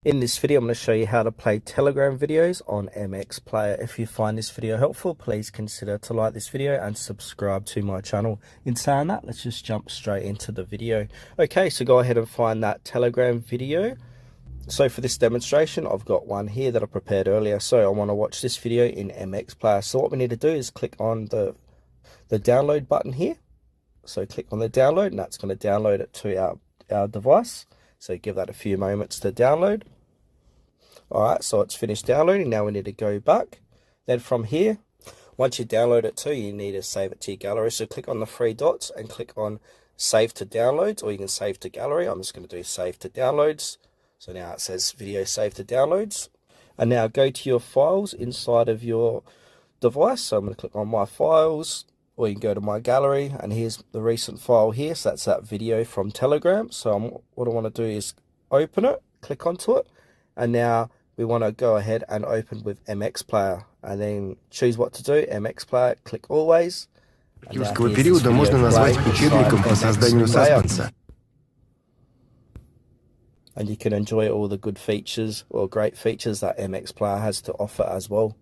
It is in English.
In this video, I'm going to show you how to play Telegram videos on MX Player. If you find this video helpful, please consider to like this video and subscribe to my channel. In saying that, let's just jump straight into the video. Okay, so go ahead and find that Telegram video. So for this demonstration, I've got one here that I prepared earlier. So I want to watch this video in MX Player. So what we need to do is click on the download button here. So click on the download, and that's going to download it to our device. So give that a few moments to download. Alright, so it's finished downloading. Now we need to go back. Then from here, once you download it too, you need to save it to your gallery. So click on the three dots and click on Save to Downloads, or you can save to gallery. I'm just going to do Save to Downloads. So now it says Video Save to Downloads. And now go to your files inside of your device. So I'm going to click on My Files, or you can go to My Gallery, and here's the recent file here. So that's that video from Telegram. So what I want to do is open it, click onto it, and now we want to go ahead and open with MX Player, and then choose what to do. MX Player, click Always. Юрского периода можно назвать учебником по созданию саспенса. And you can enjoy all the good features or great features that MX Player has to offer as well.